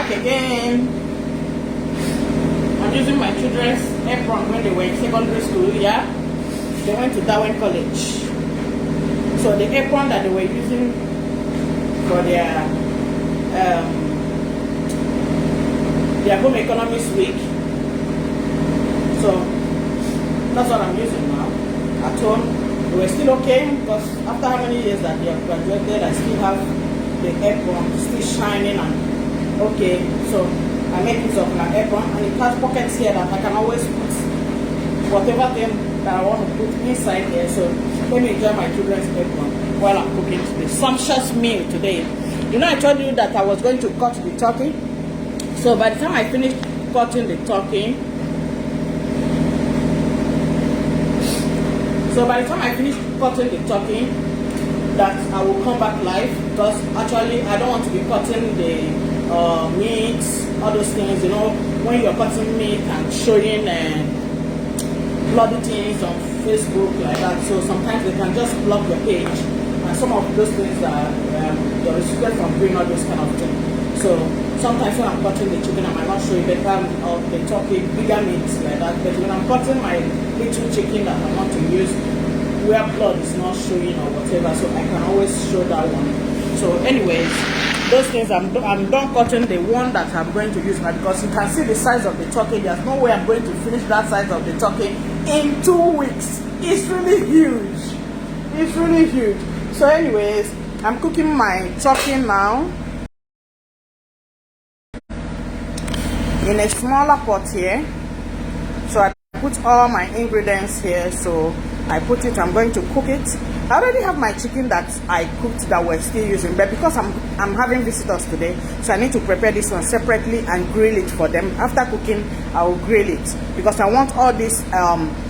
back again. I'm using my children's apron when they were in secondary school, yeah? They went to Darwin College. So the apron that they were using for their home economics week. So that's what I'm using now. At home, they were still okay because after how many years that they have graduated, I still have the apron still shining and okay. So I make use of my apron and it has pockets here that I can always put whatever thing that I want to put inside here. So let me enjoy my children's apron while I'm cooking the sumptuous meal today. You know, I told you that I was going to cut the turkey. So by the time I finished cutting the turkey, that I will come back live because actually I don't want to be cutting the meat, all those things. You know, when you're cutting meat and showing bloody things on Facebook like that, so sometimes they can just block your page, and some of those things are you're restricted from doing all those kind of things. So sometimes when I'm cutting the chicken, I might not show you better or the turkey, bigger meats like that. But when I'm cutting my little chicken that I want to use, where blood is not showing or whatever, so I can always show that one. So anyways, those things I'm done cutting the one that I'm going to use now, because you can see the size of the turkey. There's no way I'm going to finish that size of the turkey in 2 weeks. It's really huge. It's really huge. So anyways, I'm cooking my turkey now in a smaller pot here. So I put all my ingredients here. So I put it, I'm going to cook it. I already have my chicken that I cooked that we're still using, but because I'm having visitors today, so I need to prepare this one separately and grill it for them. After cooking, I will grill it because I want all these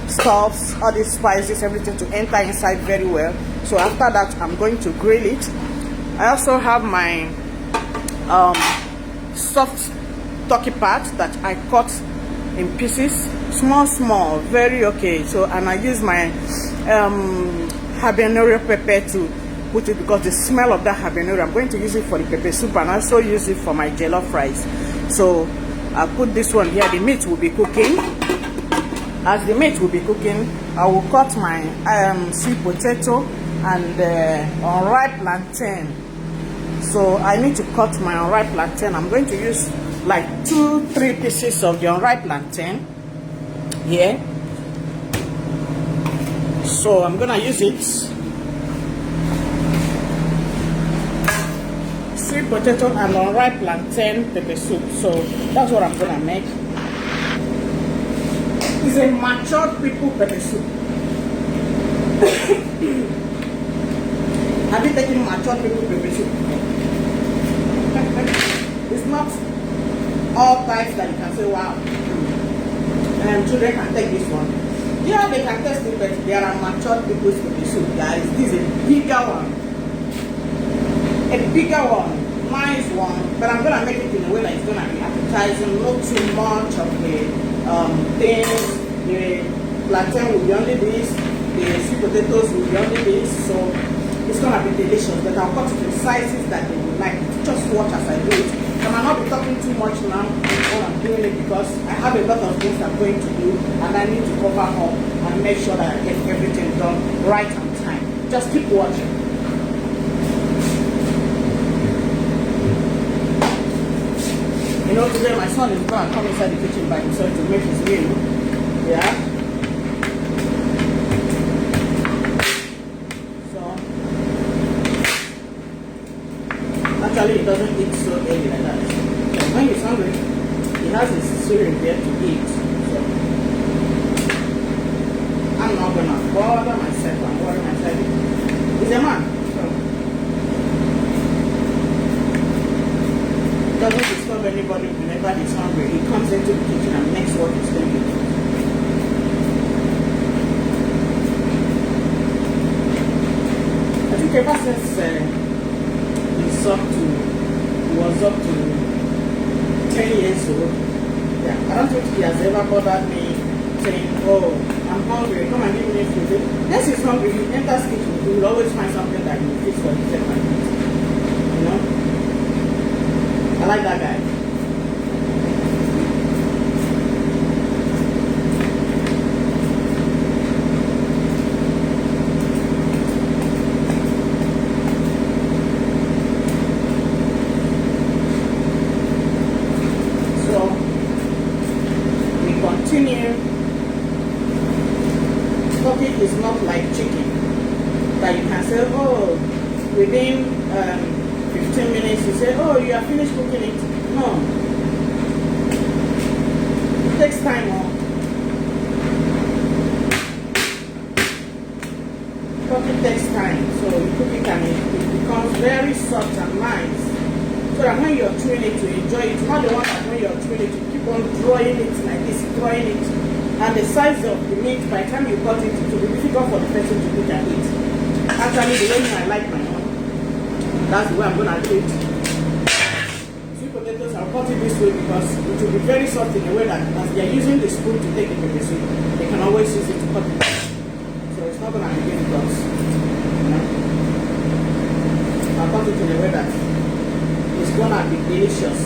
stuffs, all these spices, everything to enter inside very well. So after that, I'm going to grill it. I also have my soft turkey part that I cut in pieces, small, very okay. So, and I use my habanero pepper to put it because the smell of that habanero, I'm going to use it for the pepper soup and also use it for my jollof rice. So I'll put this one here. The meat will be cooking. As the meat will be cooking, I will cut my sweet potato and unripe plantain. So I need to cut my unripe plantain. I'm going to use like 2-3 pieces of the unripe plantain here. So I'm gonna use it. Sweet potato and unripe plantain pepper soup. So that's what I'm gonna make. It's a matured people pepper soup. Have you taken matured people pepper soup? It's not all types that you can say, wow, children can take this one. Yeah, they can taste it, but there are matured people's pepper soup, guys. This is a bigger one. A bigger one. Nice one. But I'm going to make it in a way that it's going to be appetizing. Not too much of the things. The plantain will be only this. The sweet potatoes will be only this. So it's going to be delicious. But I'll cut it in sizes that they would like. Just watch as I do it. I might not be talking too much now when I'm doing it because I have a lot of things I'm going to do and I need to cover up and make sure that I get everything done right on time. Just keep watching. You know, today my son is going to come inside the kitchen by himself to make his meal. Yeah. Actually, he doesn't eat so early like that. So when he's hungry, he has his cereal there to eat. So I'm not gonna bother myself and worry myself. He's a man. So he doesn't disturb anybody whenever he's hungry. He comes into the kitchen and makes what he's doing. I think ever since was up to 10 years old. Yeah, I don't think he has ever bothered me saying, oh, I'm hungry, come and give me food. Yes, he's hungry, he enters the kitchen, he will always find something that he fits for himself and eat. You know? I like that guy. 15 minutes, you say, oh, you are finished cooking it. No. It takes time. Cooking takes time. So you cook it and it becomes very soft and nice. So that when you're chewing it, you enjoy it. Not the one that when you're chewing it, you keep on drawing it like this, drawing it. And the size of the meat, by the time you cut it, it will be difficult for the person to look at it. Actually, the way I like my own, that's the way I'm going to do it. Sweet potatoes, I'll cut it this way because it will be very soft in a way that as they're using the spoon to take the pepper soup, they can always use it to cut it. So it's not going to be difficult. You know? I'll cut it in a way that it's going to be delicious,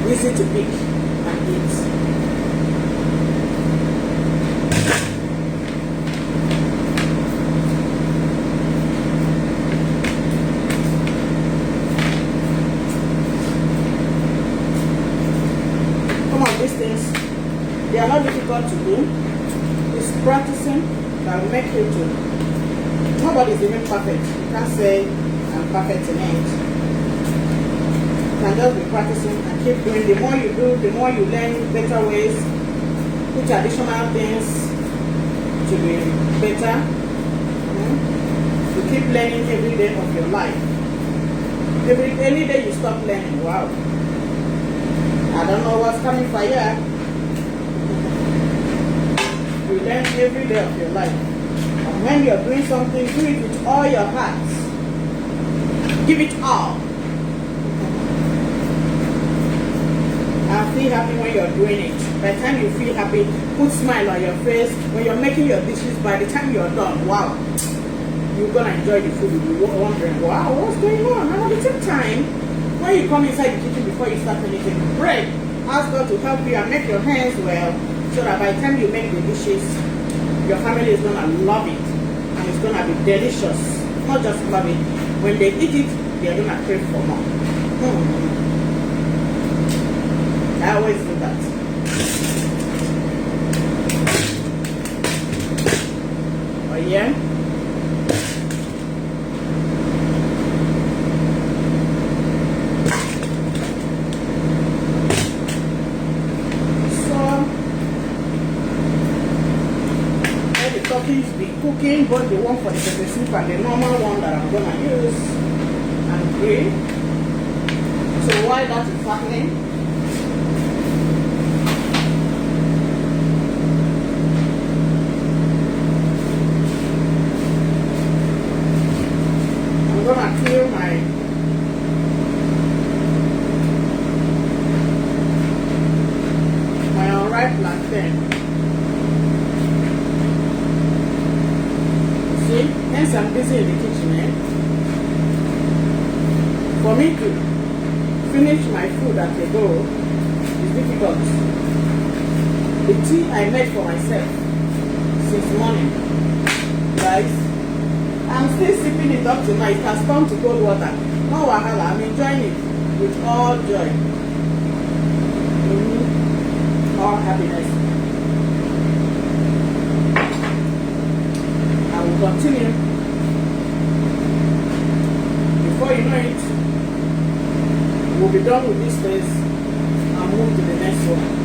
easy to pick and eat. These things, they are not difficult to do. It's practicing that will make you to. Nobody is even perfect. You can't say I'm perfect in it. You can just be practicing and keep doing. The more you do, the more you learn better ways, put additional things to be better. You keep learning every day of your life. Any day you stop learning, wow. I don't know what's coming for you. You learn every day of your life. And when you're doing something, do it with all your heart. Give it all. And feel happy when you're doing it. By the time you feel happy, put smile on your face. When you're making your dishes, by the time you're done, wow. You're going to enjoy the food. You'll be wondering, wow, what's going on? And at the same time, when you come inside the kitchen before you start anything, pray, ask God to help you and make your hands well, so that by the time you make the dishes, your family is going to love it and it's going to be delicious. Not just love it. When they eat it, they're going to crave for more. I always do that. Oh yeah? Be cooking both the one for the pepper soup and the normal one that I'm gonna use and grill. So while that is happening, I'm gonna clear my unripe plantain. Hence I'm busy in the kitchen, For me to finish my food at the go is difficult. The tea I made for myself since morning, guys, I'm still sipping it up tonight. It has turned to cold water. No wahala, I'm enjoying it with all joy. All happiness. I will continue. Before you know it, we'll be done with this phase and move to the next one.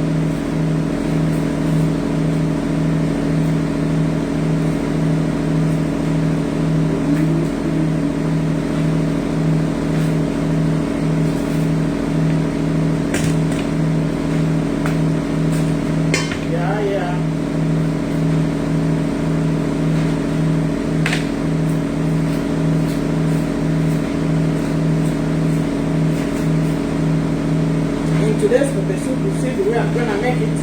Today's pepper soup, you see the way I'm gonna make it.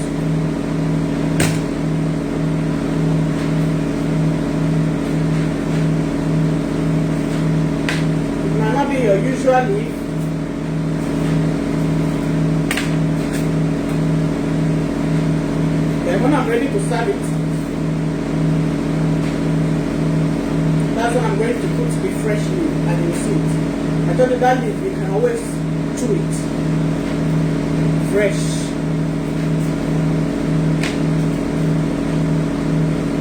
It might not be your usual leaf. Then when I'm ready to serve it, that's when I'm going to put the fresh leaf and you see it. I told you that leaf, you can always chew it. Fresh.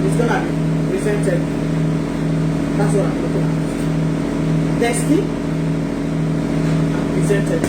It's gonna be presented. That's what I'm looking at. Tasty. isn't it?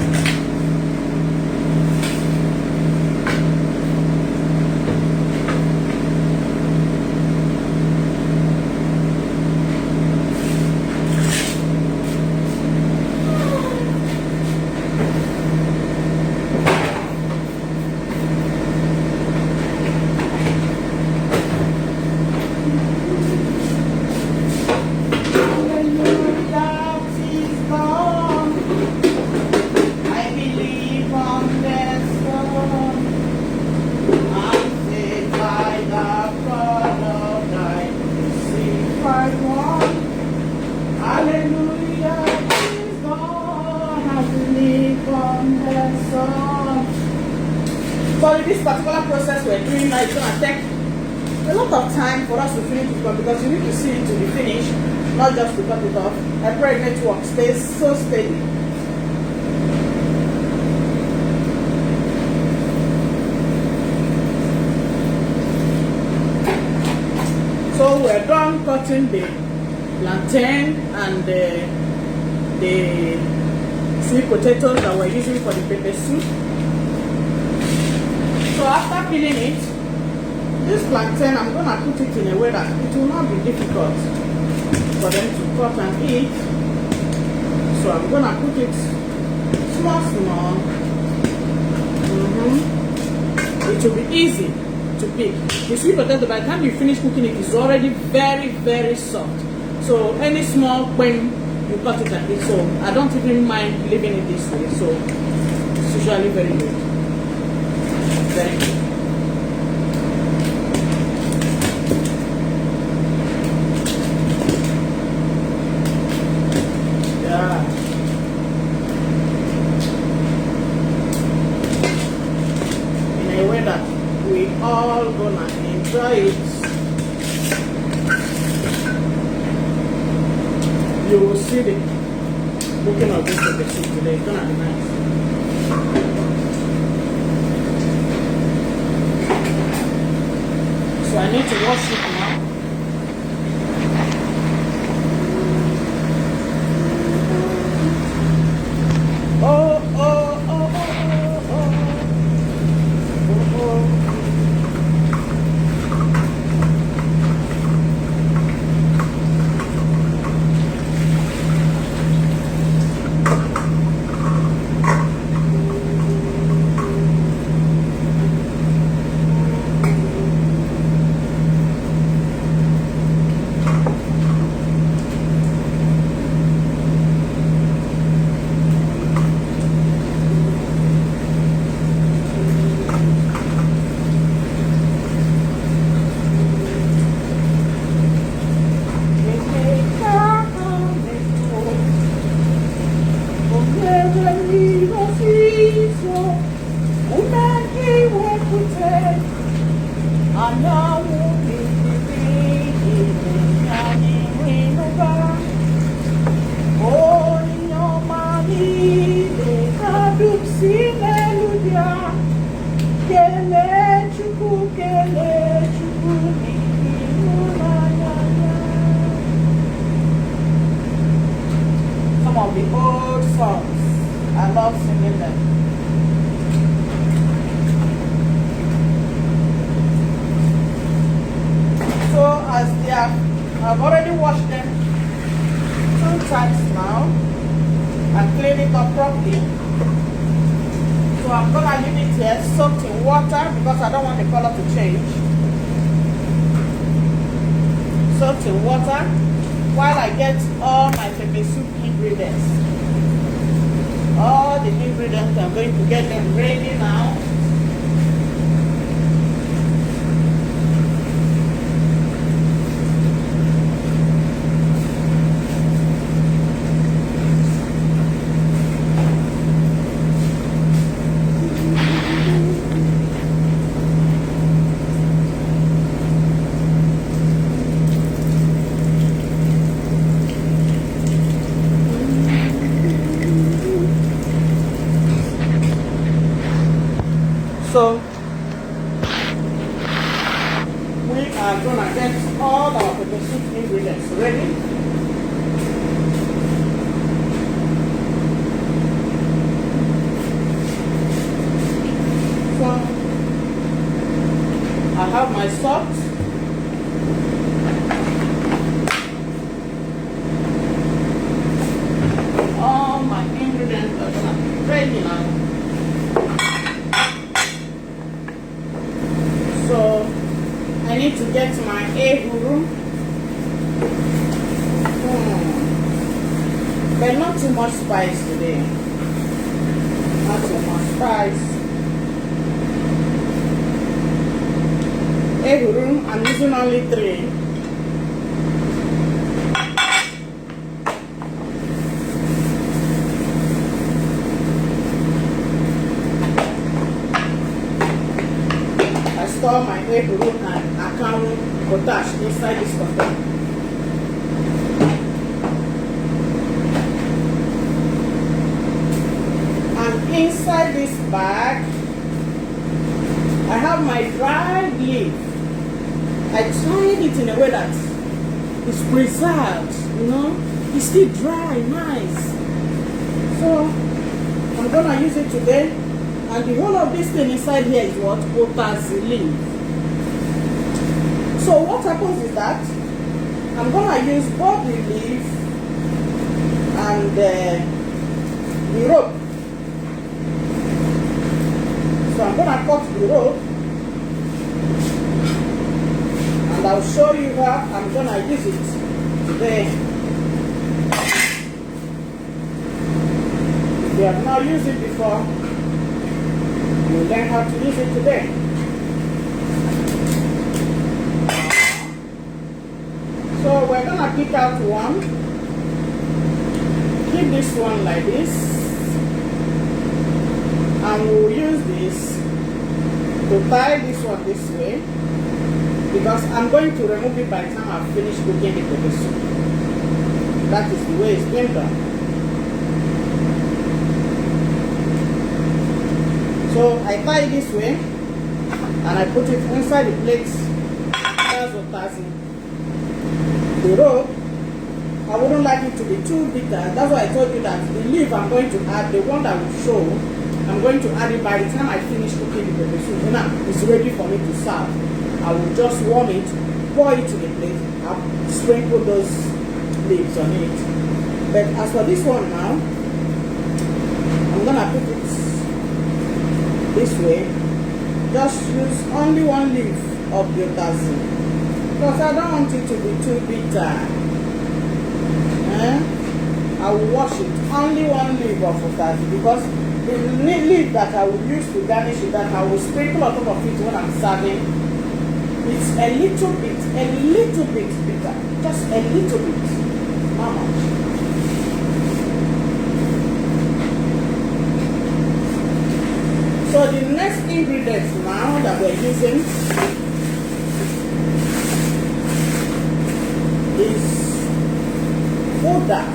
So this particular process we're doing now is going to take a lot of time for us to finish it because you need to see it to be finished, not just to cut it off. I pray network stays so steady. So we're done cutting the plantain and the sweet potatoes that we're using for the pepper soup. So after peeling it, this plantain, I'm going to put it in a way that it will not be difficult for them to cut and eat. So I'm going to put it small. It will be easy to pick. The sweet potato, by the time you finish cooking it, is already very soft. So any small when you cut it and eat. So I don't even mind leaving it this way. So it's usually very good. Very good. Yeah. In a way that we all gonna enjoy it. You will see the cooking of this pepper soup today. It's gonna be nice. So I need to wash it now. Some of the old songs, I love singing them. So as they I've already washed them 2 times now and cleaned it up properly. So I'm gonna leave it here soaked in water because I don't want the color to change. Soaked in water while I get all my pepper soup ingredients. All the ingredients, I'm going to get them ready now. have my salt. All my ingredients are gonna be ready now. So I need to get my ehuru. But not too much spice today. Not too much spice. Ehuru, I'm using only 3. I store my ehuru and akamu potash inside this container. Inside this bag, I have my dried leaf. I tried it in a way that it's preserved, you know, it's still dry, nice. So I'm gonna use it today, and the whole of this thing inside here is what? Potash leaf. So what happens is that I'm gonna use both the leaf and the rope. So I'm going to cut the rope, and I'll show you how I'm going to use it today. If you have not used it before, you learn how to use it today. So we're going to pick out one. Keep this one like this. And we'll use this to tie this one this way, because I'm going to remove it by the time I've finished cooking the pepper soup. That is the way it's been done. So I tie it this way and I put it inside the plate. That's what that's it. The rope, I wouldn't like it to be too bitter. That's why I told you that the leaf I'm going to add, the one that will show, I'm going to add it by the time I finish cooking the pepper soup. Now it's ready for me to serve. I will just warm it, pour it to the plate, I'll sprinkle those leaves on it. But as for this one now, I'm gonna put it this way. Just use only one leaf of the otazi, because I don't want it to be too bitter. I will wash it. Only one leaf of otazi, because the leaf that I will use to garnish it, that I will sprinkle on top of it when I'm serving, it's a little bit bitter. Just a little bit. Not much. So the next ingredient now that we're using is powder.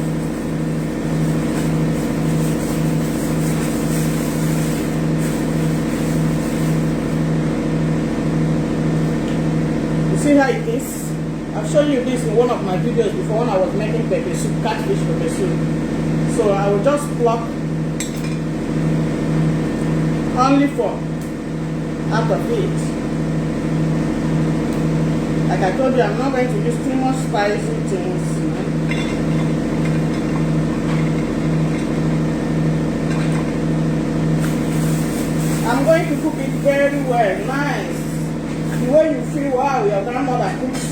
See how it is? I've shown you this in one of my videos before when I was making pepper soup, catfish pepper soup. So I will just pluck only 4 out of it. Like I told you, I'm not going to use too much spicy things. I'm going to cook it very well, nice. The way you feel, wow, your grandmother cooks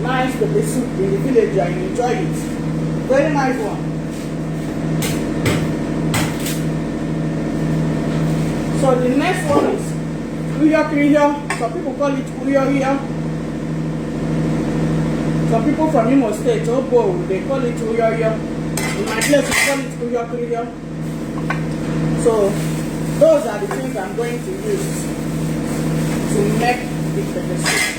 nice pepper soup in the village and you enjoy it. Very nice one. So the next one is uyo. Some people call it uyo. Some people from Imo State, Obo, they call it uyo. In my place, we call it uyo. So those are the things I'm going to use to make the pepper soup.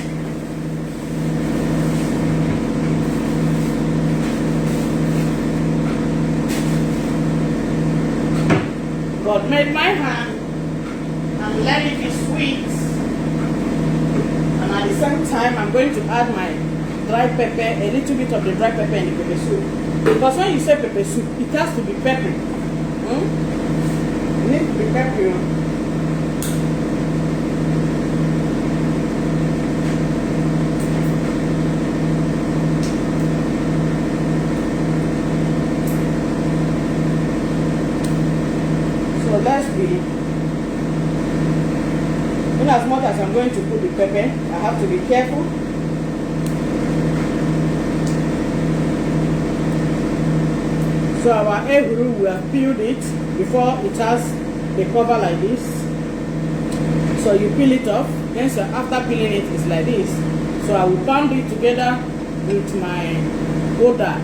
God made my hand and let it be sweet, and at the same time I'm going to add my dry pepper, a little bit of the dry pepper in the pepper soup, because when you say pepper soup, it has to be peppery. It needs to be peppery. let's be, in as much as I'm going to put the pepper, I have to be careful. So our egg, we have peeled it before it has a cover like this. So you peel it off, then so after peeling it, it's like this. So I will pound it together with my butter.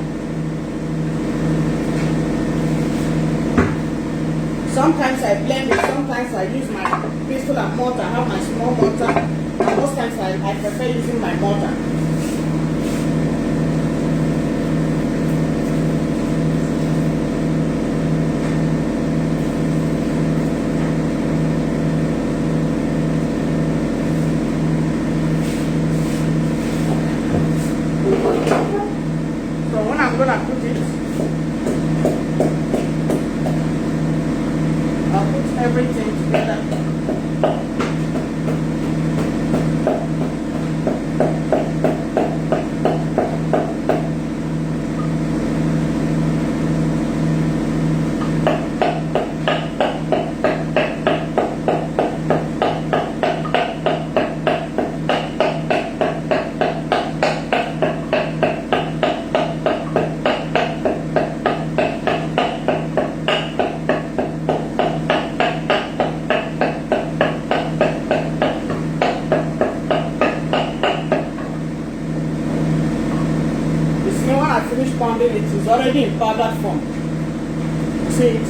Sometimes I blend it, sometimes I use my pestle and mortar. I have my small mortar, and most times I prefer using my mortar. So when I'm gonna put it, I'll put everything together. Finish pounding it, is already in powdered form. See it?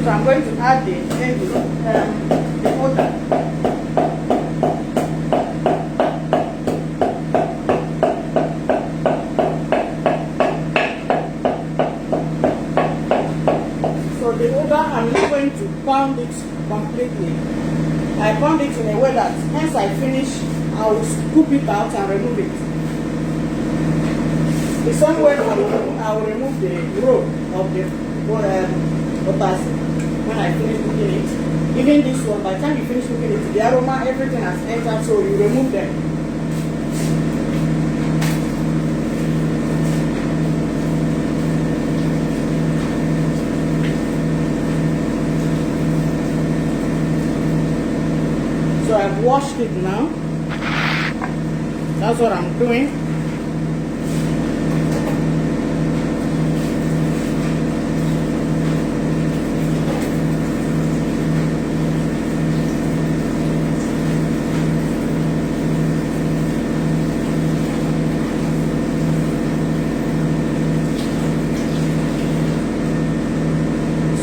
So I'm going to add the powder. So the powder, I'm not going to pound it completely. I pound it in a way that once I finish, I will scoop it out and remove it. The same way I will remove the row of the butter when I finish cooking it. Even this one, by the time you finish cooking it, the aroma, everything has entered, so you remove them. So I've washed it now. That's what I'm doing.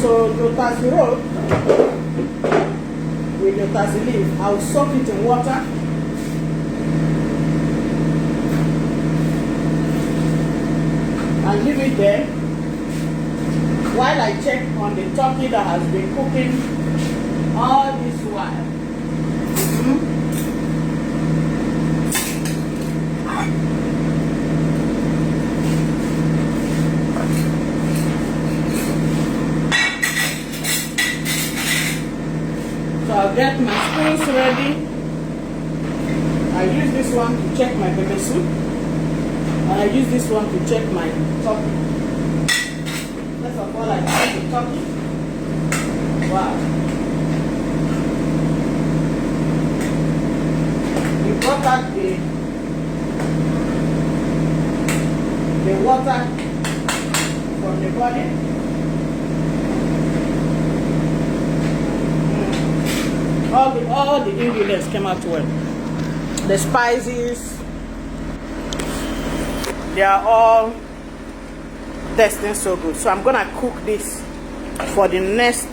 So the tazi root with the tazi leaf, I'll soak it in water. And leave it there while I check on the turkey that has been cooking all this while. So I'll get my spoons ready. I use this one to check my pepper soup. And I use this one to check my turkey. First of all, I check the turkey. Wow. We brought out the water from the body. All the ingredients came out well. The spices, they are all tasting so good. So I'm gonna cook this for the next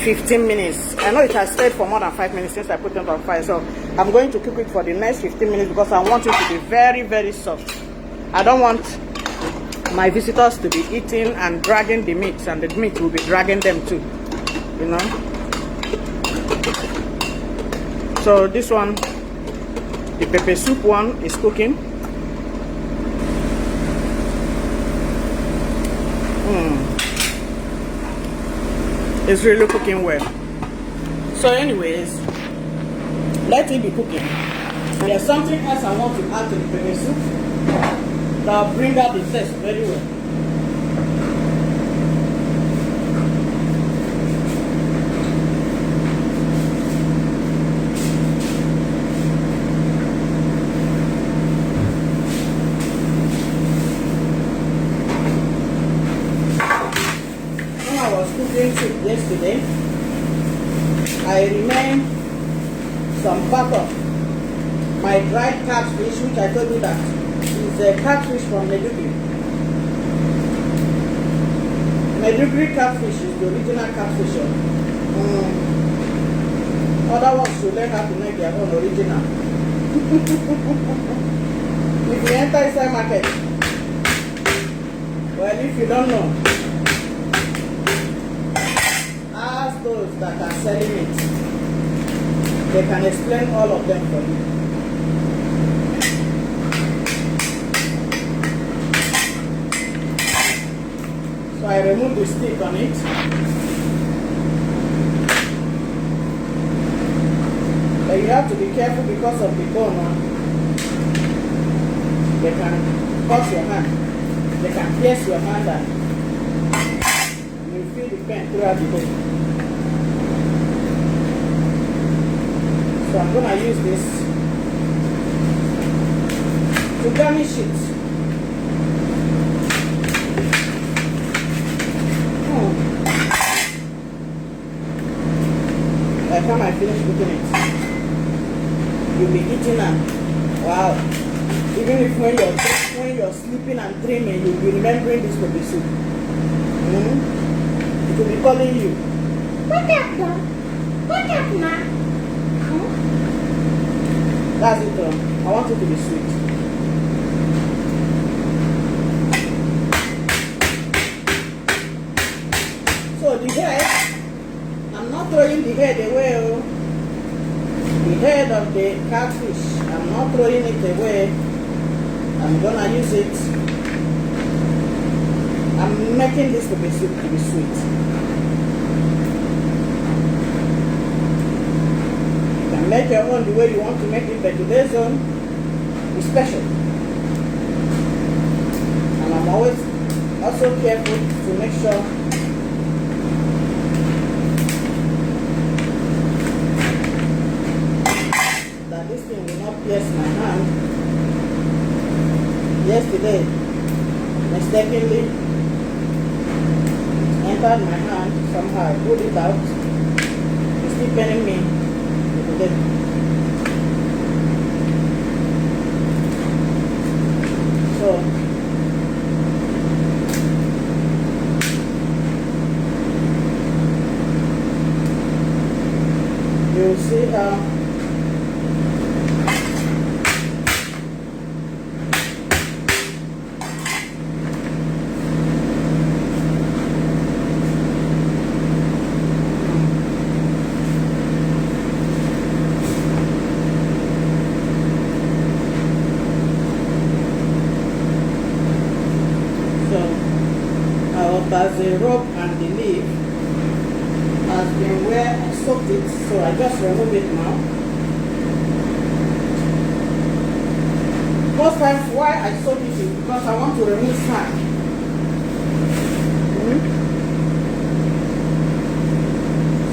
15 minutes. I know it has stayed for more than 5 minutes since I put it on fire, so I'm going to cook it for the next 15 minutes because I want it to be very, very soft. I don't want my visitors to be eating and dragging the meat, and the meat will be dragging them too, you know. So this one, the pepper soup one, is cooking. It's really cooking well. So anyways, let it be cooking. There's something else I want to add to the pepper soup that will bring out the taste very well. cooking soup yesterday, I remained some part of my dried catfish, which I told you that is a catfish from Medugri. Medugri catfish is the original catfish. Other ones should learn how to make their own original. If you enter inside market, well, if you don't know, ask those that are selling it. They can explain all of them for you. So I remove the stick on it. But you have to be careful because of the bone. They can cut your hand. They can pierce your hand and you feel the pain throughout the day. So I'm going to use this to garnish it. By the time I finish cooking it, you'll be eating and wow. Even if when you're sleeping and dreaming, you'll be remembering this to be soup. It will be calling you. What up, Ma? What up, Ma? That's it. I want it to be sweet. So the head, I'm not throwing the head away. The head of the catfish, I'm not throwing it away. I'm gonna use it. I'm making this to be sweet. You can make your own the way you want to make it, but today's own is special. And I'm always also careful to make sure that this thing will not pierce my hand. Yesterday, mistakenly entered my hand somehow. I pulled it out. It's still paining me today. So you'll see how as the rope and the leaf has been where I soaked it, so I just remove it now. Most times why I soak it is because I want to remove sand.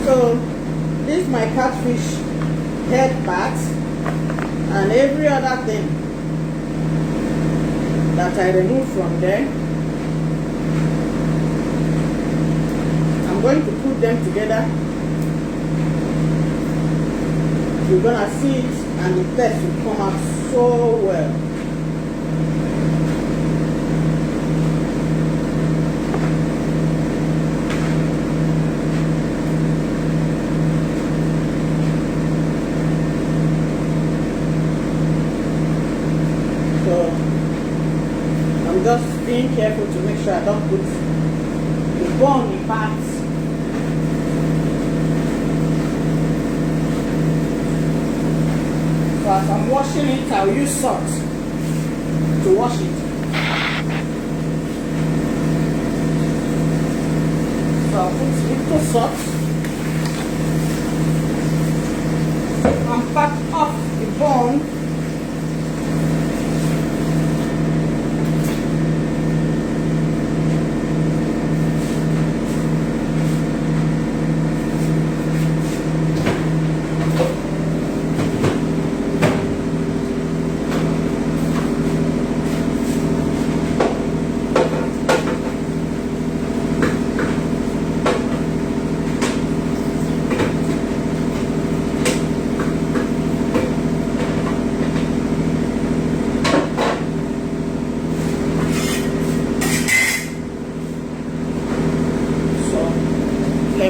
So this is my catfish head part and every other thing that I remove from there. I'm going to put them together. You're gonna see it and the taste will come out so well. So I'm just being careful to make sure I don't put the bone in parts. As I'm washing it, I'll use salt to wash it. So I'll put little salt and pack off the bone.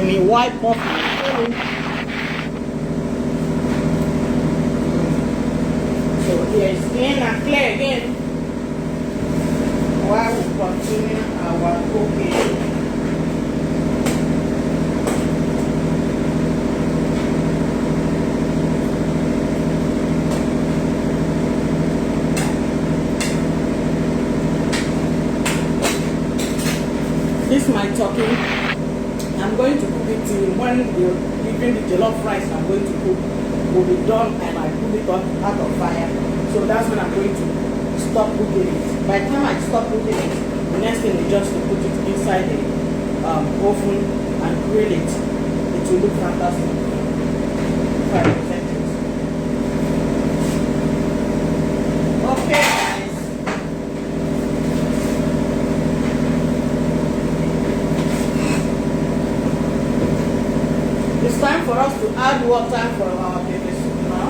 Let me wipe off my phone. So here is clean and clear again. While we continue our cooking. This is my turkey. I'm going to cook it till when even the jollof rice I'm going to cook will be done and I pull it out of fire. So that's when I'm going to stop cooking it. By the time I stop cooking it, the next thing is just to put it inside the oven and grill it. It will look fantastic. Okay, guys. It's time for us to add water for our pepper soup now.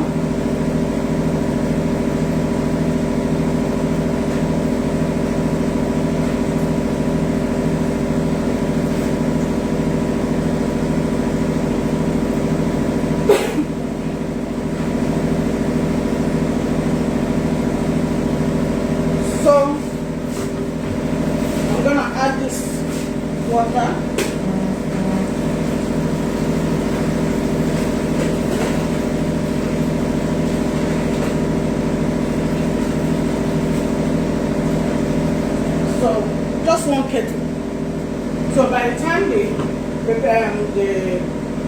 So I'm gonna add this water. So just one kettle. So by the time the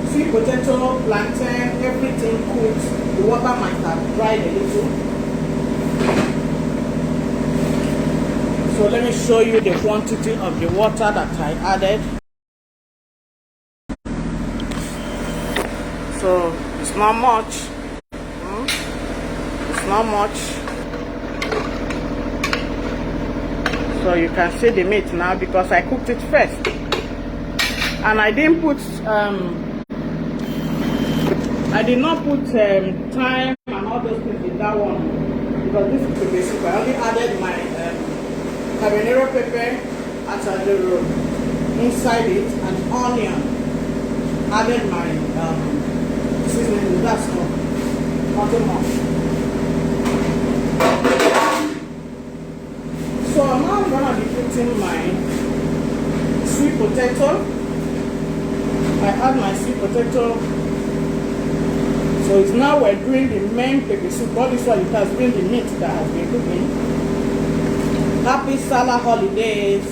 sweet potato, plantain, everything cooks, the water might have dried a little. So let me show you the quantity of the water that I added. So it's not much. It's not much. So you can see the meat now because I cooked it first. And I didn't put I did not put thyme and all those things in that one because this is the basic. I only added my habanero pepper, atadero inside it, and onion. Added my seasoning. That's nothing more. So now I'm gonna be putting my sweet potato. I add my sweet potato. So it's now we're doing the main pepper soup. All this while it has been the meat that has been cooking. Happy Salah holidays.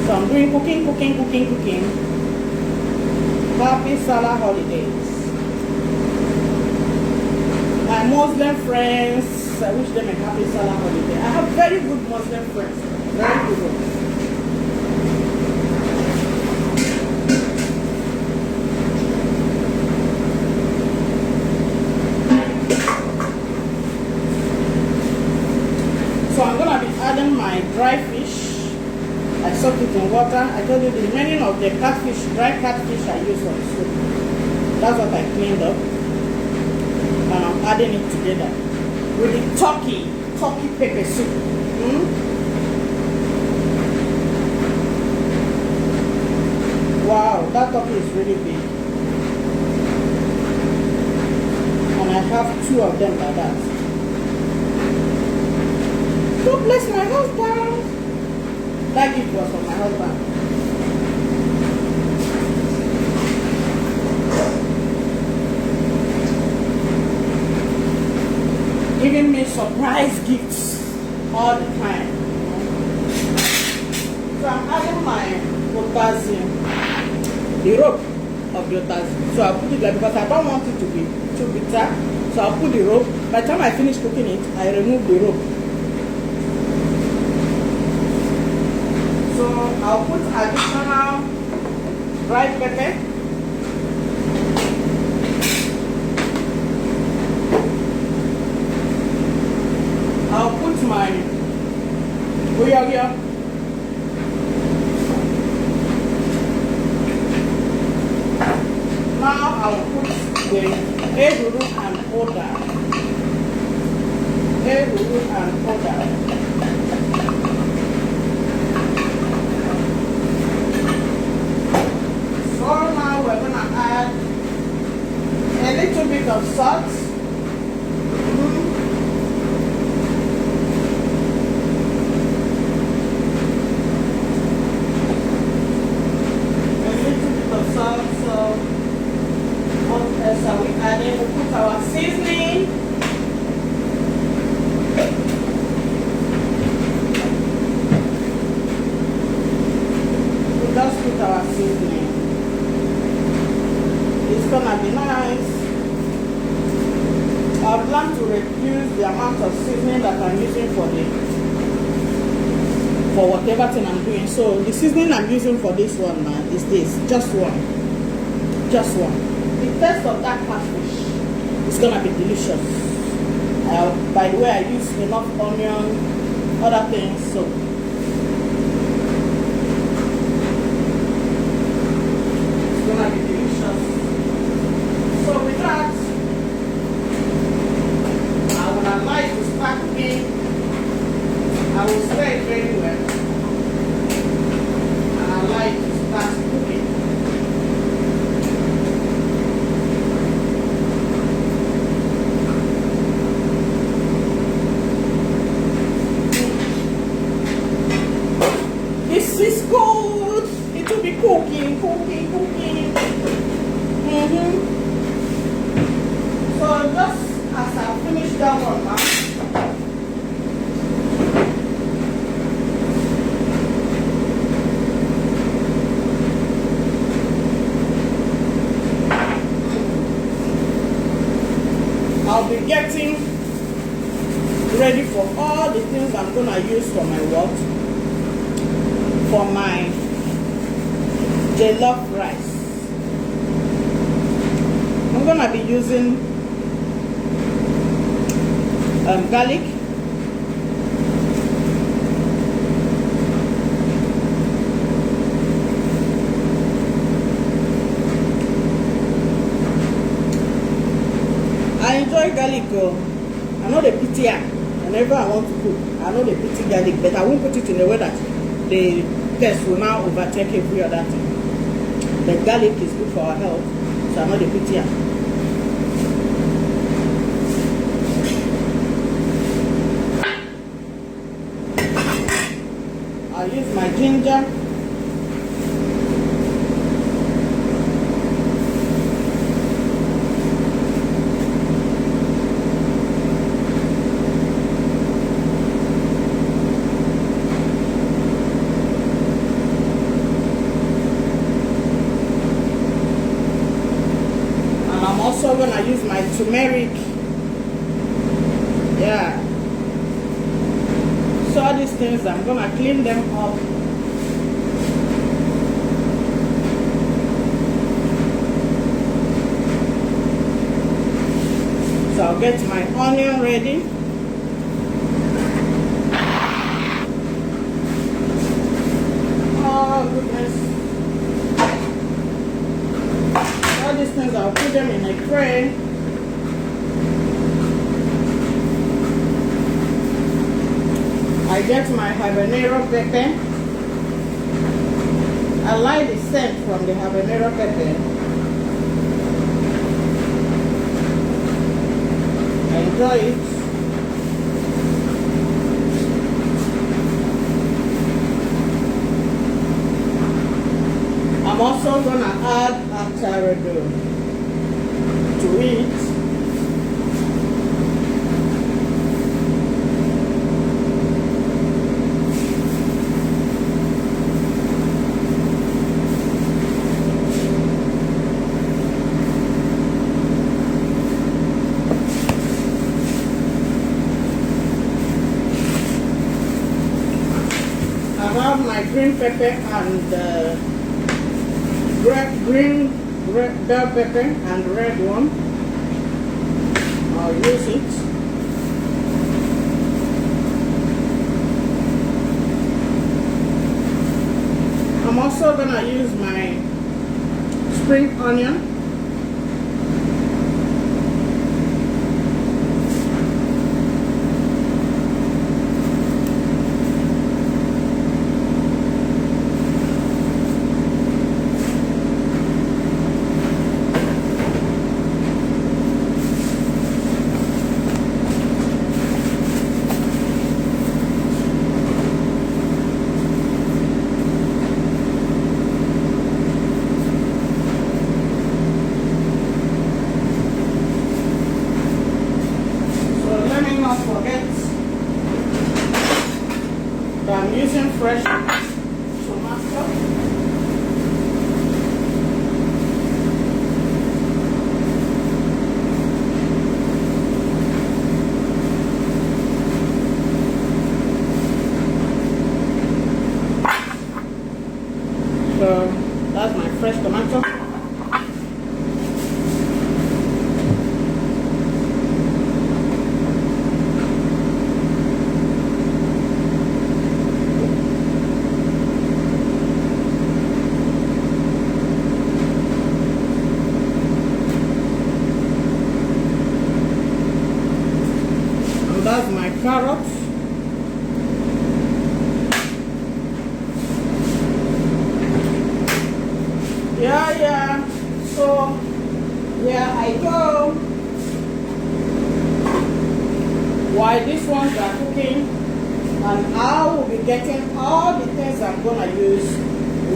So I'm doing cooking. Happy Salah holidays. My Muslim friends, I wish them a happy Salah holiday. I have very good Muslim friends. Very good ones. So I'm gonna be adding my dry fish. I soaked it in water. I told you the remaining of the catfish, dry catfish I used on soup. That's what I cleaned up. And I'm adding it together with the turkey pepper soup. Wow, that turkey is really big. And I have 2 of them like that. God bless my husband. That gift was from my husband. Giving me surprise gifts all the time. So I'm adding my potassium, the rope of the potassium. So I'll put it there because I don't want it to be too bitter. So I'll put the rope. By the time I finish cooking it, I remove the rope. So I'll put additional dried pepper. I'll put my oya. Now I'll put the ehuru and oda. just put our seasoning. It's gonna be nice. I've learned to reduce the amount of seasoning that I'm using for whatever thing I'm doing. So the seasoning I'm using for this one now is this, just one. The taste of that catfish is gonna be delicious. By the way, I use enough onion, other things, so it's gonna be delicious. So with that, I would like to start cooking. I will stir it very well, and I like to start cooking. This is good. It will be cooking. So just as I finish that one now, I'll be getting ready for all the things I'm gonna use for my work, for my jollof rice. I'm gonna be using garlic, I enjoy garlic. I know the pity, whenever I want to cook, I know the pity garlic, but I won't put it in a way that the taste will now overtake every other thing. The garlic is good for our health, so I know the pity. I'll use my ginger. And I'm also gonna use my turmeric. Yeah. So all these things, I'm gonna clean them up. So I'll get my onion ready. Oh goodness. All these things, I'll put them in a tray. I get my habanero pepper. I like the scent from the habanero pepper. I enjoy it. I'm also gonna add avocado to it. I have my green pepper and green bell pepper and red one. I'll use it. I'm also gonna use my spring onion. So that's my fresh tomato. And that's my carrots. Yeah. So here I go. While these ones are cooking, and I will be getting all the things I'm gonna use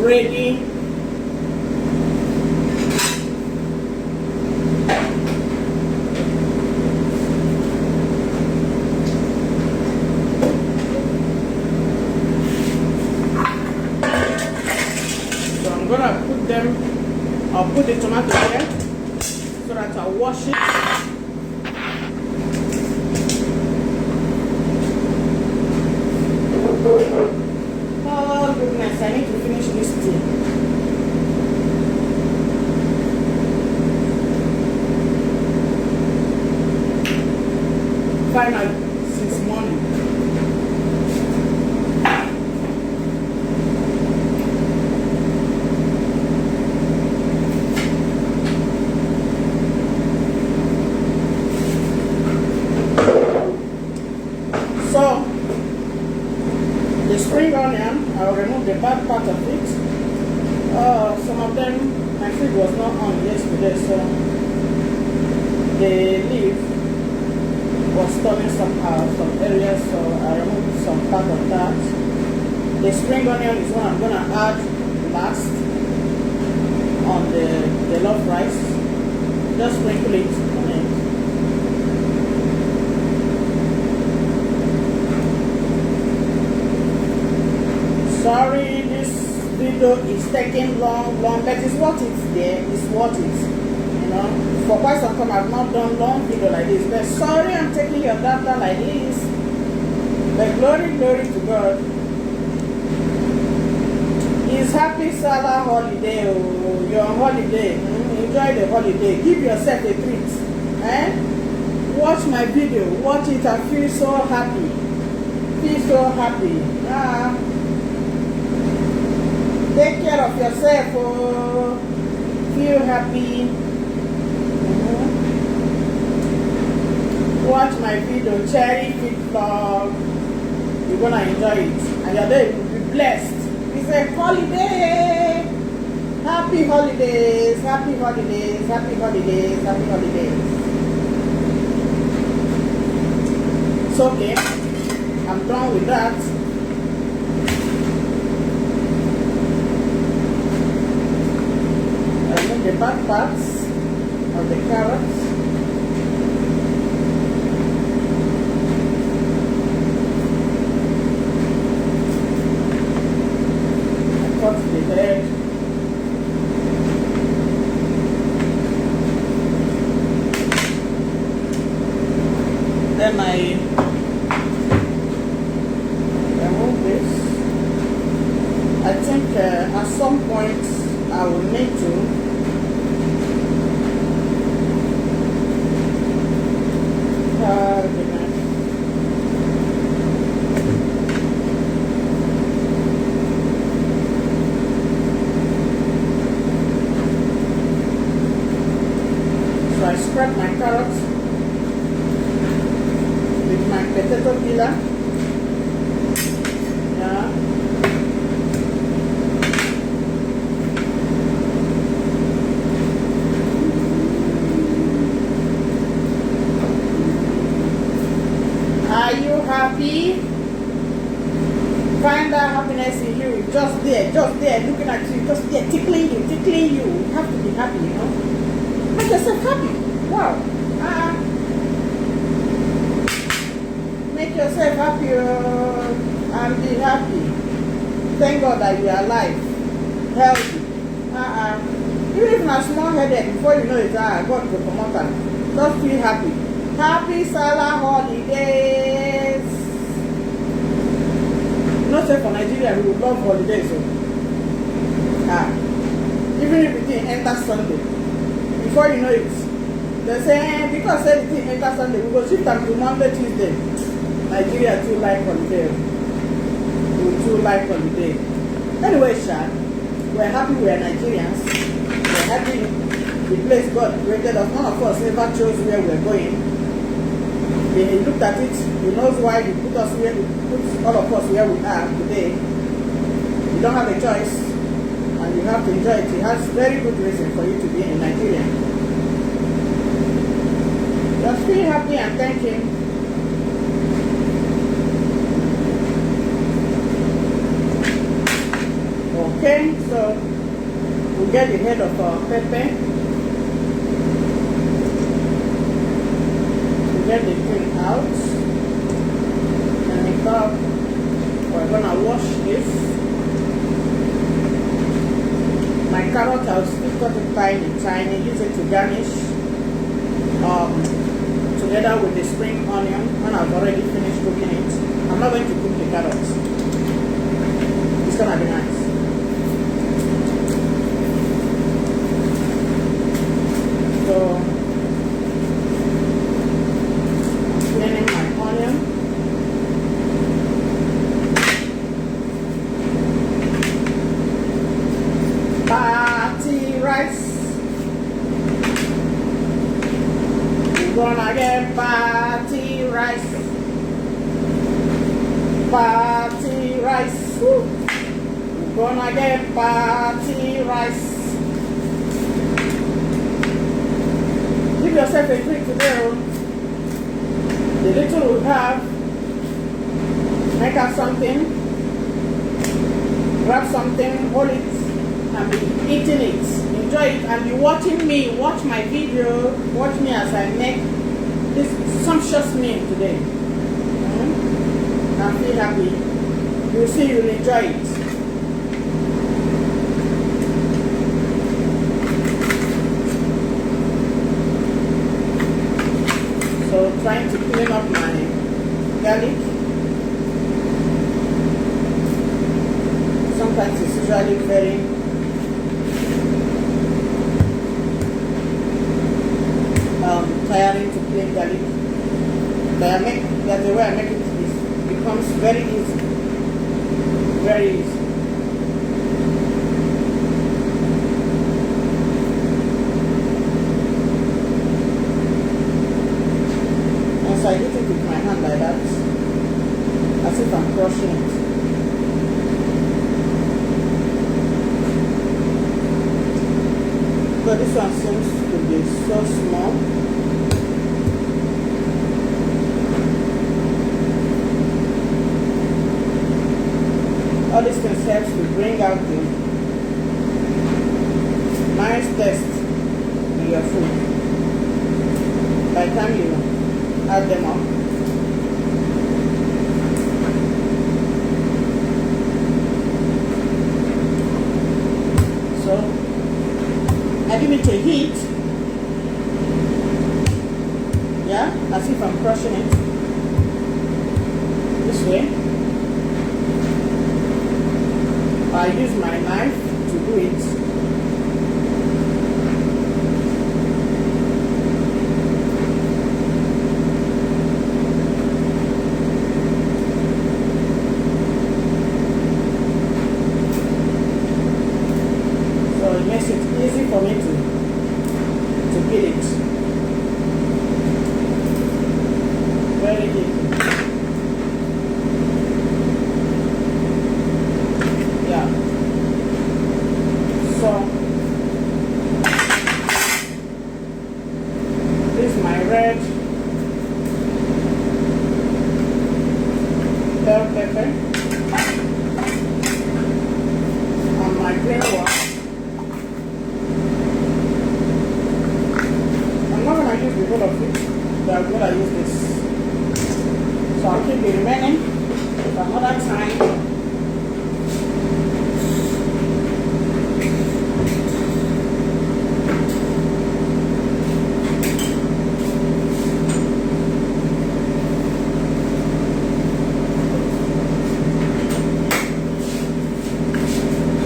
ready. So I'm gonna put them. I'll put the tomato here so that I'll wash it. Oh goodness, I need to finish this tea. Finally, since morning. So, the spring onion, I'll remove the bad part of it. Some of them, my fridge was not on yesterday, so the leaf was turning some areas, so I removed some part of that. The spring onion is what I'm going to add last on the jollof rice. Just sprinkle it on it. Sorry, this video is taking long, but it's what it's there. It's what it's, you know. For quite some time, I've not done long video like this. But sorry, I'm taking your data like this. But glory to God. It's happy Salah holiday. Oh, you're on holiday. Enjoy the holiday. Give yourself a treat. Watch my video. Watch it and feel so happy. Feel so happy. Take care of yourself, oh. Feel happy. Watch my video, Cherry Fit Vlog. You're gonna enjoy it, and your day will be blessed. It's a holiday. Happy holidays, happy holidays, happy holidays, happy holidays. It's okay. I'm done with that. The back parts of the carrots. I cut the head. Then I remove this. I think at some point I will need to so I scrap my carrots with my potato peeler. Yeah. Are you happy? Find that happiness in you. Just there, looking at you, just there, tickling you. You have to be happy, you know. Make yourself happy. Wow. Make yourself happy and be happy. Thank God that you are alive, healthy. Even if you're small headed, before you know it, God will come out and just feel happy. Happy Salah holidays. Not say for Nigeria, we would love holidays. So. even if the thing enters Sunday, before you know it, they say, because say the thing enters Sunday, we go shift them to Monday, Tuesday. Nigeria too like holiday. We too like holiday. Anyway, Sha, we're happy we are Nigerians. We're happy the place God created us. None of us ever chose where we're going. He looked at it, he knows why he put us where he puts all of us where we are today. You don't have a choice and you have to enjoy it. He has very good reason for you to be in Nigeria. Just be happy and thank him. Okay, so we'll get the head of our pepper. We'll get the thing out. And now we're gonna wash this. My carrot, I'll still cut it tiny, use it to garnish. Together with the spring onion, and I've already finished cooking it. I'm not going to cook the carrots. It's gonna be nice. So, I'm cleaning my onion. Party rice. We're gonna get party rice. Party rice. Woo. We're gonna get party rice. Give yourself a treat today. The little we have, make up something, grab something, hold it, and be eating it. Enjoy it and be watching me. Watch my video. Watch me as I make this sumptuous meal today. And feel happy. You'll see you'll enjoy it. So trying to clean up my garlic. Sometimes it's usually very tiring to clean garlic. But that's the way I make it becomes very easy. Very easy. So I hit it with my hand like that, as if I'm crushing it. But this one seems to be so small. All these things helps to bring out the nice taste in your food. By the time you add them up. So I give it a heat. Yeah, as if I'm crushing it. This way. I use my knife to do it. It makes it easy for me to peel it. Very easy. Yeah. So this is my red bell pepper and my green one. Use the whole of it, but I'm going to use this. So I'll keep the remaining for another time.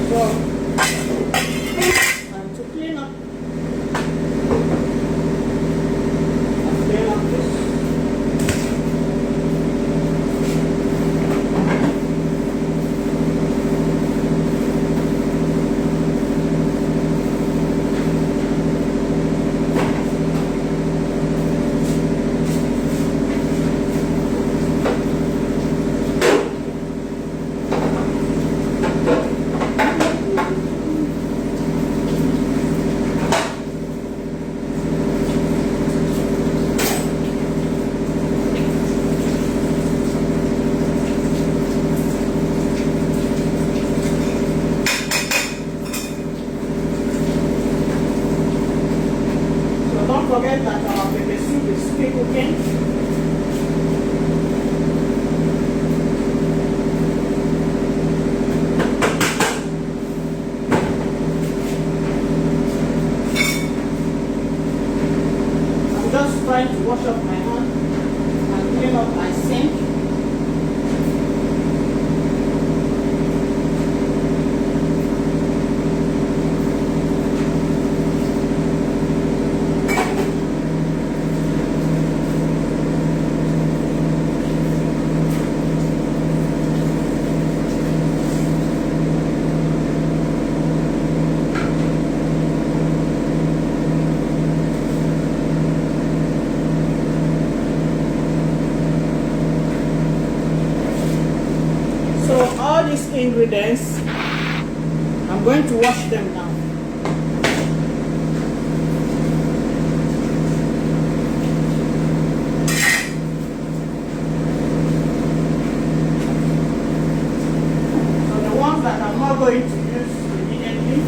So I'm forget that our pepper soup is still cooking. I'm just trying to wash up my hand and clean up my sink. All these ingredients, I'm going to wash them now. So the ones that I'm not going to use immediately,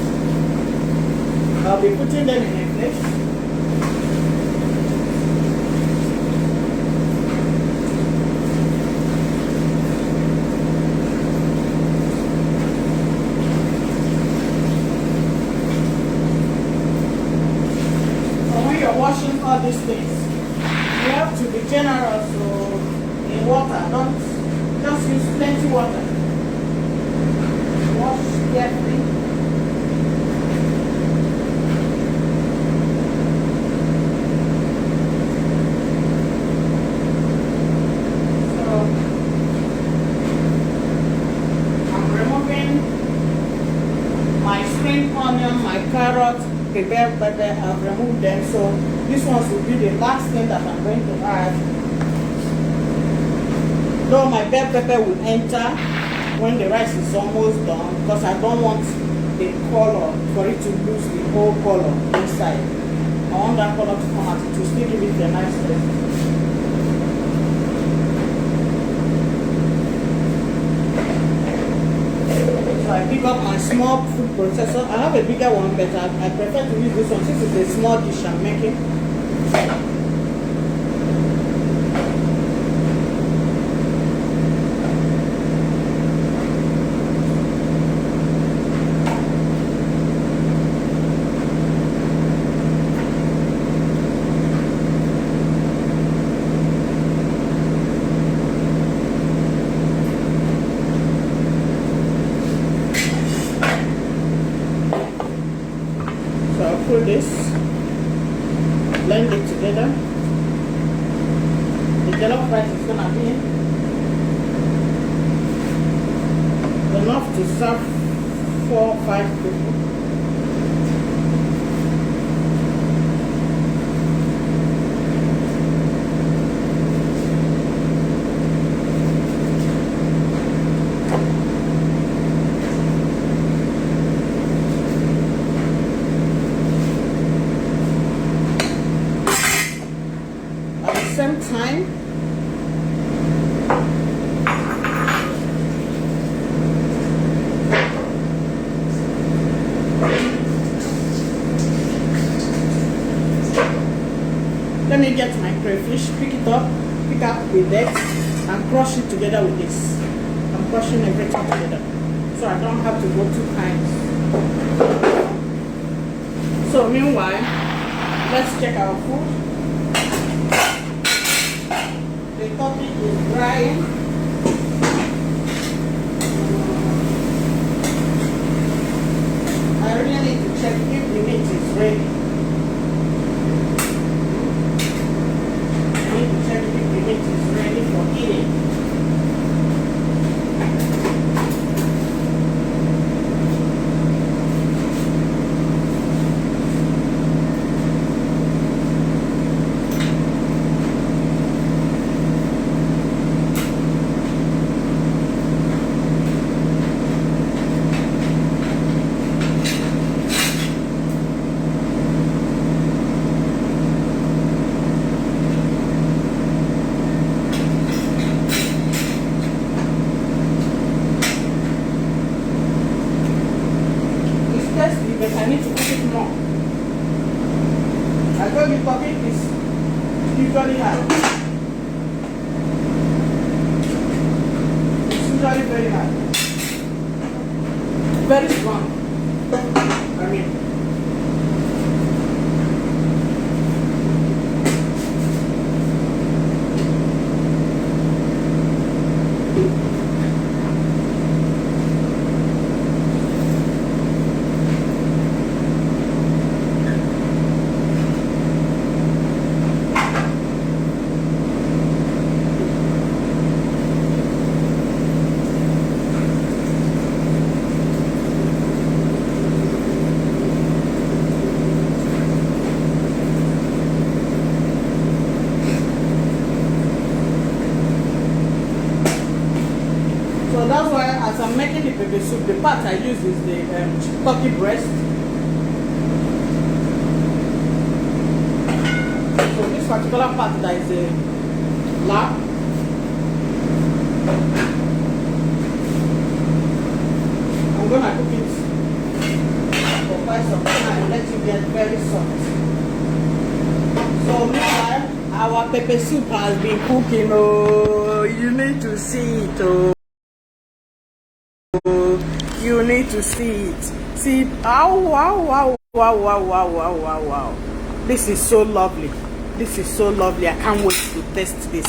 I'll be putting them in a plate. Washing all these things, you have to be generous in water. Don't just use plenty water. Wash carefully. So I'm removing my spring onion, my carrot, bell pepper. I've removed them, so this one will be the last thing that I'm going to add. Though my bell pepper will enter when the rice is almost done, because I don't want the color for it to lose the whole color inside. I want that color to come out to still give it a nice taste. So I pick up my small food processor. I have a bigger one, but I prefer to use this one since it's a small dish I'm making. Put this, blend it together. The jollof rice is gonna be enough to serve 4 or 5 people. Same time, let me get my crayfish, pick it up, pick up the legs and crush it together with this. I'm crushing everything together so I don't have to go 2 times. So meanwhile, let's check our food. The topic is drying. I really need to check if the meat is ready. I need to check if the meat is ready for eating. I need to cook it more. I I told you cooking is usually hard. It's usually very hard. Very strong. I mean. So that's why as I'm making the pepper soup, the part I use is the turkey breast. So this particular part that is a lap. I'm gonna cook it for quite some time and let it get very soft. So meanwhile, our pepper soup has been cooking. Oh, you need to see it. Oh. You need to see it. See it. Ow, wow, wow, wow, wow, wow, wow, wow, wow. This is so lovely. This is so lovely. I can't wait to test this.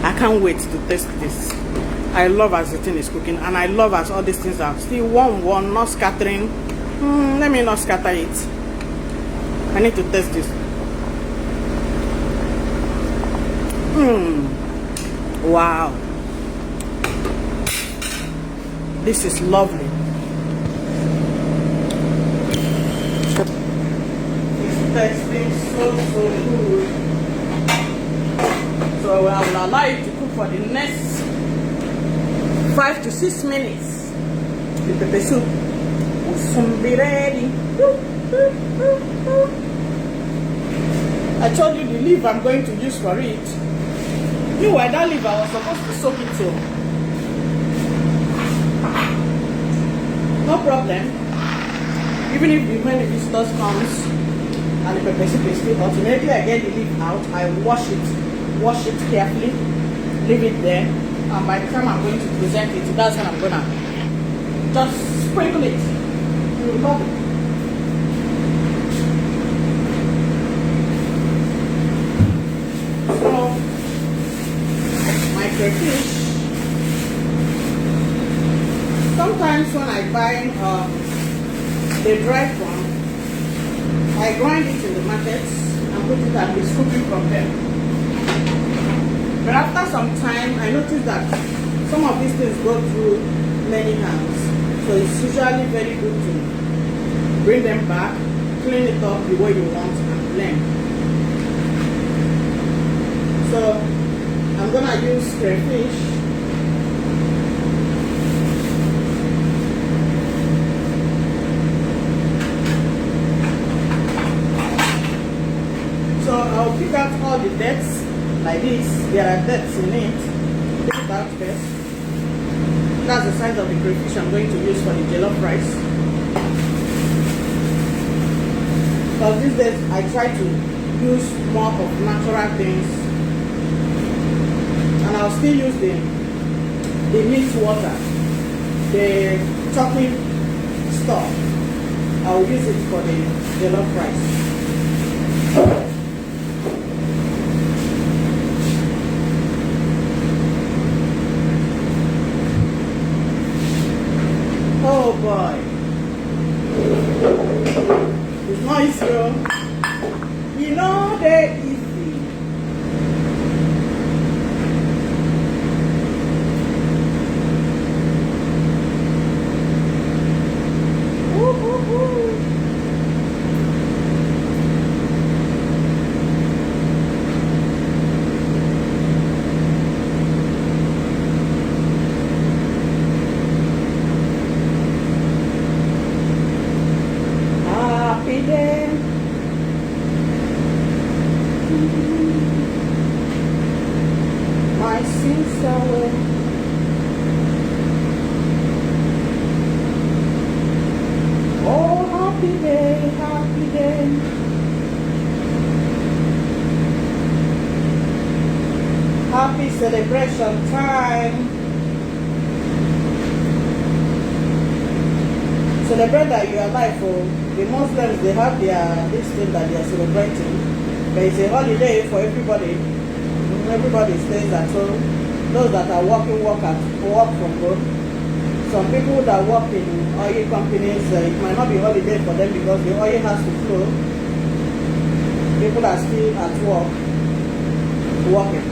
I can't wait to test this. I love as the thing is cooking, and I love as all these things are still one, not scattering. Let me not scatter it. I need to test this. Wow. This is lovely. It's tasting so good. So I will allow it to cook for the next 5 to 6 minutes. The pepper soup will soon be ready. I told you the leaf I'm going to use for it. Meanwhile, that leaf I was supposed to soak it too. No problem. Even if when the visitors comes and the pepper soup is still hot, maybe I get the leaf out, I wash it carefully, leave it there, and by the time I'm going to present it, that's when I'm gonna just sprinkle it. You will love it. So my crayfish. Sometimes when I buy the dried one, I grind it in the market and put it and be scooping from them. But after some time, I noticed that some of these things go through many hands. So it's usually very good to bring them back, clean it up the way you want, and blend. So I'm gonna use crayfish. I'll pick out all the debts like this. There are debts in it. Pick it out first. That's the size of the crayfish I'm going to use for the jollof rice. Because these days I try to use more of natural things, and I'll still use the meat water, the turkey stock. I'll use it for the jollof rice. Oh boy, it's nice, girl. You know they're easy. Happy day, happy day. Happy celebration time. Celebrate that you are alive. For the Muslims, they have this thing that they are celebrating. There is a holiday for everybody. Everybody stays at home. Those that are working work from home. Some people that work in oil companies, it might not be holiday for them because the oil has to flow. People are still at work, working.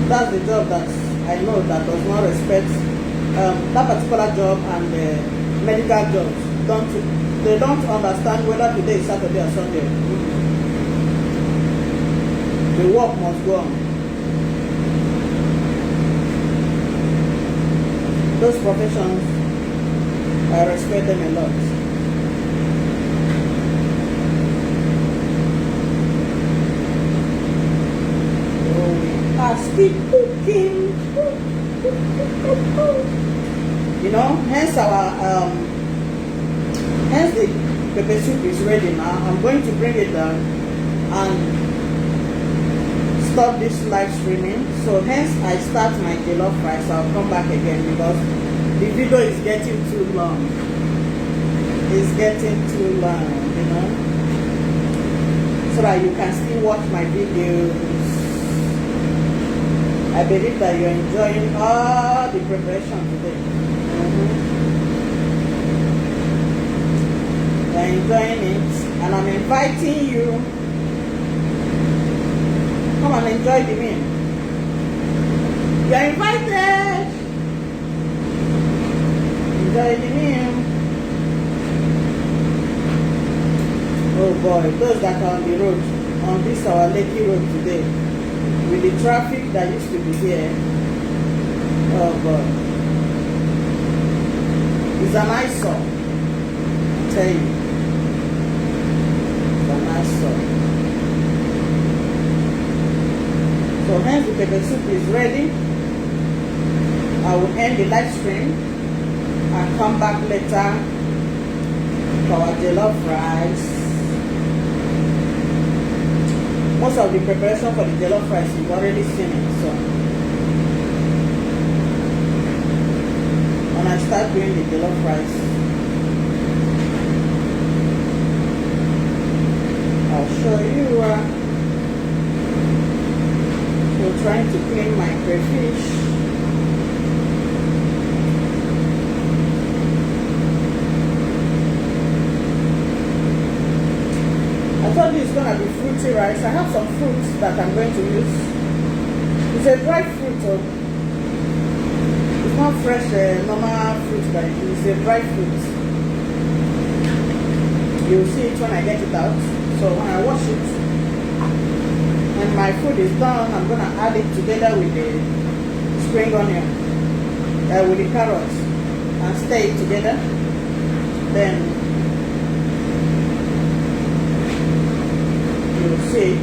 That's the job that I know that does not respect that particular job, and medical jobs they don't understand whether today is Saturday or Sunday. The work must go on. Those professions, I respect them a lot. Still cooking, you know. Hence the pepper soup is ready now. I'm going to bring it down and stop this live streaming. So hence I start my jollof rice. I'll come back again because the video is getting too long. It's getting too long, you know, so that you can still watch my videos. I believe that you're enjoying all the preparation today. You're enjoying it, and I'm inviting you. Come and enjoy the meal. You're invited. Enjoy the meal. Oh boy, those that are on the road, on this our Lekki road today, with the traffic that used to be here, oh God, it's an eyesore, I tell you, it's an eyesore. So hence the pepper soup is ready. I will end the live stream and come back later for our jollof rice. Most of the preparation for the jollof rice, you've already seen it. So when I start doing the jollof rice, I'll show you. So trying to clean my crayfish. I thought this is going to be fruity rice. I have some fruits that I'm going to use. It's a dry fruit. It's not fresh, normal fruit, but it's a dry fruit. You'll see it when I get it out. So when I wash it, when my food is done, I'm going to add it together with the spring onion, with the carrots, and stir it together. Then you'll see it.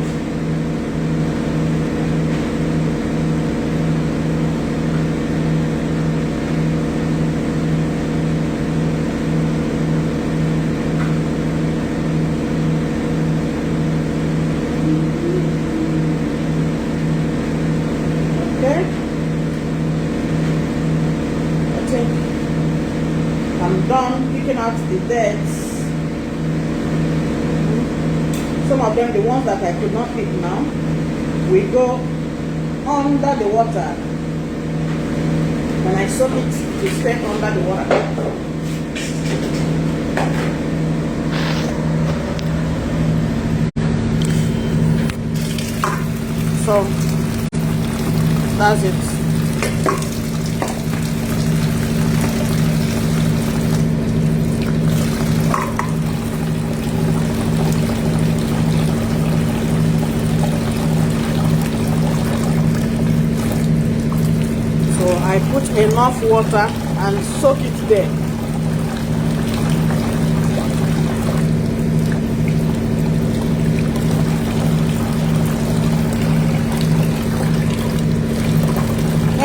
Okay, I think I'm done picking out the beds. Some of them, the ones that I could not pick now, we go under the water. When I soak it, to stay under the water. So that's it. I put enough water and soak it there.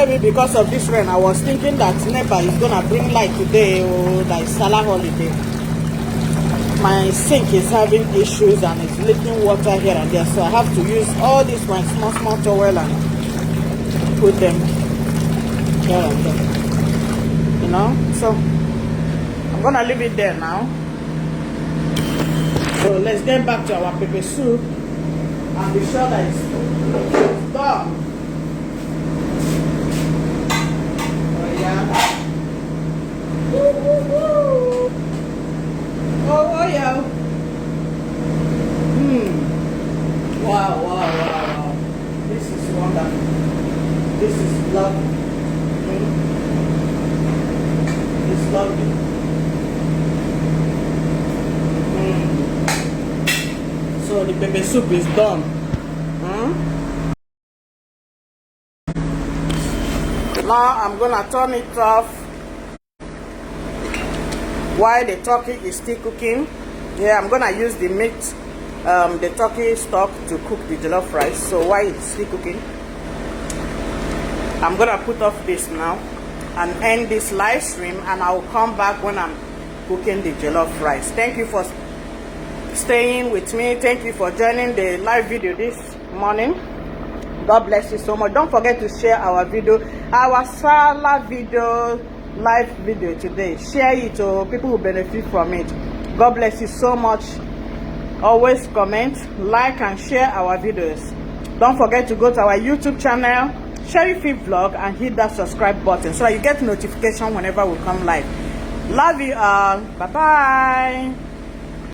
maybe because of this rain, I was thinking that NEPA is gonna bring light today, or that is Salah holiday. My sink is having issues and it's leaking water here and there, so I have to use all this my small towel and put them here and there. You know, so I'm gonna leave it there now. So let's get back to our pepper soup and be sure that it's done. Oh yeah. Oh yeah. Wow. This is wonderful. This is lovely. It's lovely. So the pepper soup is done. Now I'm gonna turn it off while the turkey is still cooking. Yeah, I'm gonna use the meat, the turkey stock to cook the jollof rice. So while it's still cooking, I'm gonna put off this now and end this live stream, and I'll come back when I'm cooking the jollof rice. Thank you for staying with me. Thank you for joining the live video this morning. God bless you so much. Don't forget to share our video, our Salah video, live video today. Share it so people will benefit from it. God bless you so much. Always comment, like and share our videos. Don't forget to go to our YouTube channel, Sherifi Vlog, and hit that subscribe button so that you get notification whenever we come live. Love you all. Bye bye.